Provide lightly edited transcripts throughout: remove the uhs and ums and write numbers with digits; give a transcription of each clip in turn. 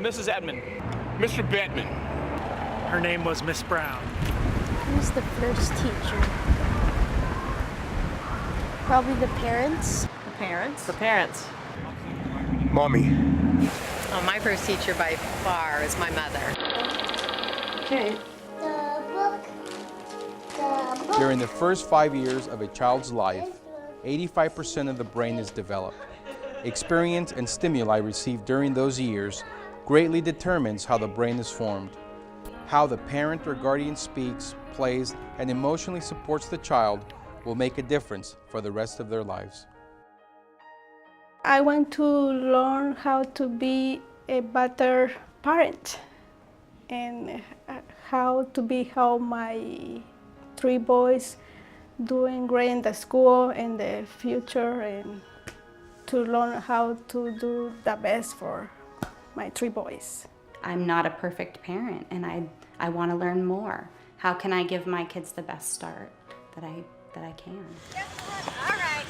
Mrs. Edmond. Mr. Bettman. Her name was Miss Brown. Who's the first teacher? Probably the parents. The parents. The parents. Mommy. Oh, my first teacher by far is my mother. Okay. The book. During the first 5 years of a child's life, 85% of the brain is developed. Experience and stimuli received during those years greatly determines how the brain is formed. How the parent or guardian speaks, plays, and emotionally supports the child will make a difference for the rest of their lives. I want to learn how to be a better parent and how to help my 3 boys doing great in the school in the future, and to learn how to do the best for my 3 boys. I'm not a perfect parent, and I want to learn more. How can I give my kids the best start that I can? All right.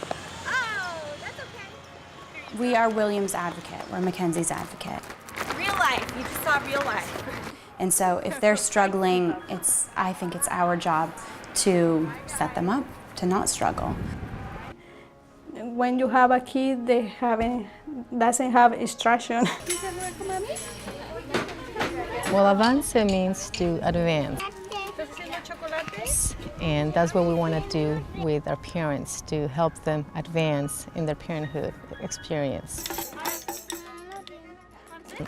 Oh, that's okay. We are William's advocate. We're Mackenzie's advocate. Real life. You just saw real life. And so if they're struggling, I think it's our job to set them up to not struggle. When you have a kid that doesn't have instruction. Well, avance means to advance. And that's what we want to do with our parents, to help them advance in their parenthood experience.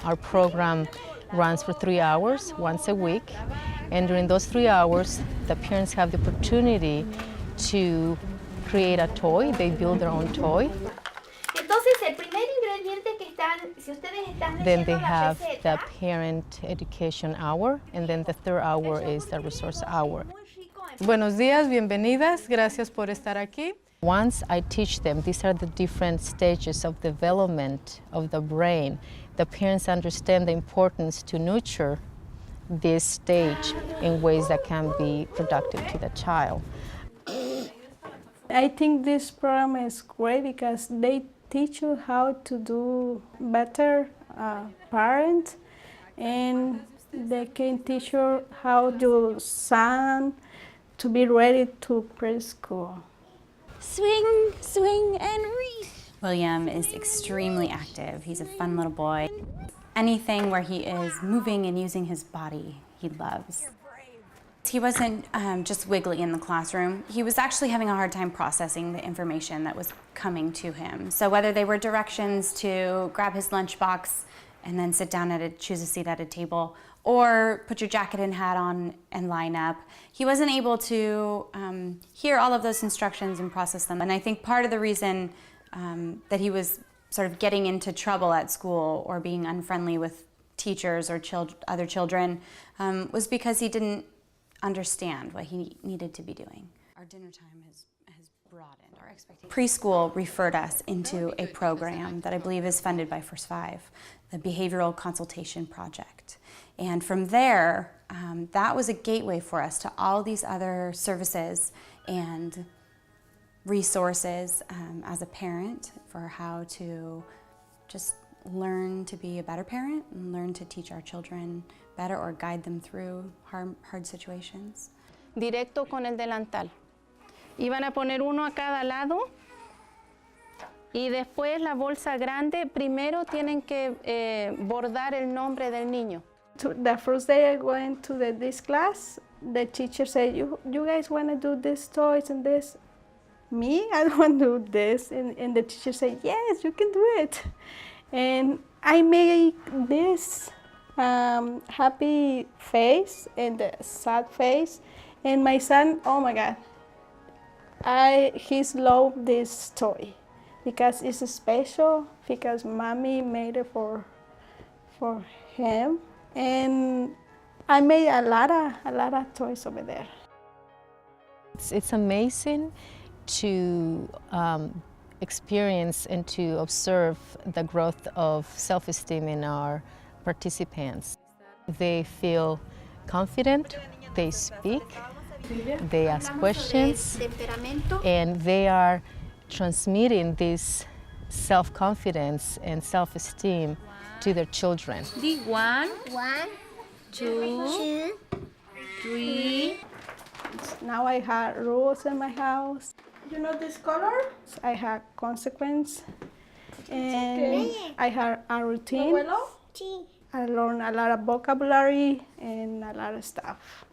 Our program runs for 3 hours, once a week. And during those 3 hours, the parents have the opportunity to create a toy. They build their own toy. Then they have the parent education hour, and then the 3rd hour is the resource hour. Buenos días, bienvenidas. Gracias por estar aquí. Once I teach them, these are the different stages of development of the brain. The parents understand the importance to nurture this stage in ways that can be productive to the child. I think this program is great because they teach you how to do better parent, and they can teach you how to son to be ready to preschool. Swing, swing, and reach. William is extremely active. He's a fun little boy. Anything where he is moving and using his body, he loves. He wasn't just wiggly in the classroom. He was actually having a hard time processing the information that was coming to him. So whether they were directions to grab his lunchbox and then sit down choose a seat at a table, or put your jacket and hat on and line up, he wasn't able to hear all of those instructions and process them. And I think part of the reason that he was sort of getting into trouble at school or being unfriendly with teachers or other children was because he didn't understand what he needed to be doing. Our dinner time has broadened our expectations. Preschool referred us into a program that I believe is funded by First Five, the Behavioral Consultation Project. And from there, that was a gateway for us to all these other services and resources as a parent for how to just learn to be a better parent and learn to teach our children better or guide them through hard situations. Directo con el delantal. Iban a poner uno a cada lado y después la bolsa grande. Primero tienen que bordar el nombre del niño. The first day I went to this class, the teacher said, you guys want to do these toys and this? Me? I don't want to do this. And the teacher said, yes, you can do it. And I made this happy face and the sad face. And my son, oh my God, he's loved this toy because it's special, because mommy made it for him. And I made a lot of toys over there. It's amazing to experience and to observe the growth of self-esteem in our participants. They feel confident, they speak, they ask questions, and they are transmitting this self-confidence and self-esteem to their children. The 1, 1, 2, 3. Now I have rules in my house. You know this color? I have consequence, and I have a routine. I learn a lot of vocabulary and a lot of stuff.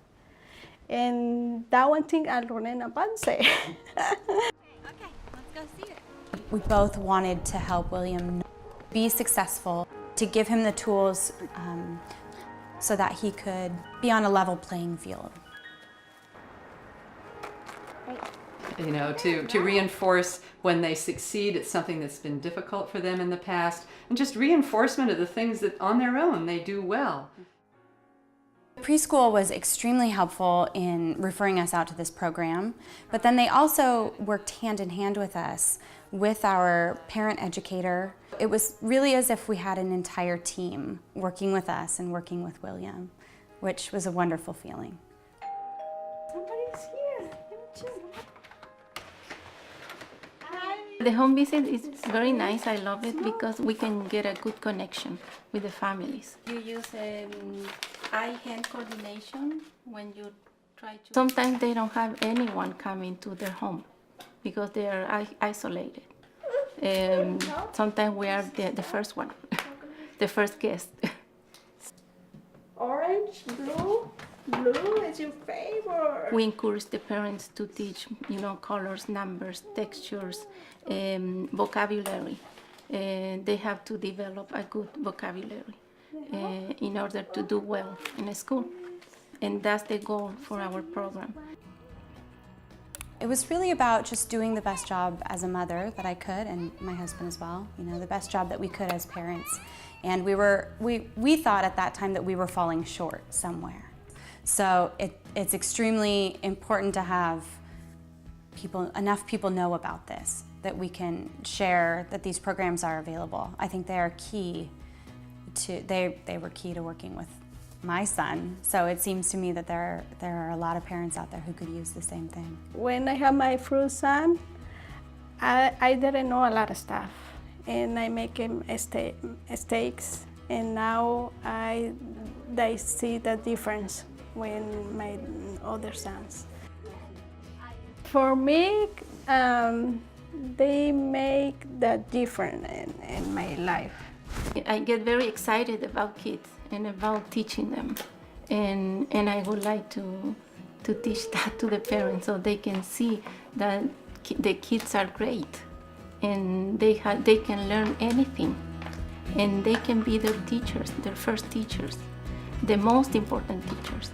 And that one thing I learned in advance. Okay, let's go see it. We both wanted to help William be successful, to give him the tools so that he could be on a level playing field. You know, to reinforce when they succeed, it's something that's been difficult for them in the past, and just reinforcement of the things that on their own they do well. Preschool was extremely helpful in referring us out to this program, but then they also worked hand in hand with us, with our parent educator. It was really as if we had an entire team working with us and working with William, which was a wonderful feeling. Somebody's here. The home visit is very nice. I love it because we can get a good connection with the families. You use eye-hand coordination when you try to... Sometimes they don't have anyone coming to their home because they are isolated. Sometimes we are the first one, the first guest. Orange, blue. Blue is your favorite. We encourage the parents to teach, you know, colors, numbers, textures, vocabulary. They have to develop a good vocabulary in order to do well in school. And that's the goal for our program. It was really about just doing the best job as a mother that I could, and my husband as well, you know, the best job that we could as parents. And we thought at that time that we were falling short somewhere. So it's extremely important to have enough people know about this, that we can share that these programs are available. I think they are key to, they were key to working with my son. So it seems to me that there are a lot of parents out there who could use the same thing. When I had my first son, I didn't know a lot of stuff, and I make mistakes, and now I see the difference when my other sons. For me, they make the difference in my life. I get very excited about kids and about teaching them, and I would like to teach that to the parents so they can see that the kids are great, and they can learn anything, and they can be their teachers, their first teachers, the most important teachers.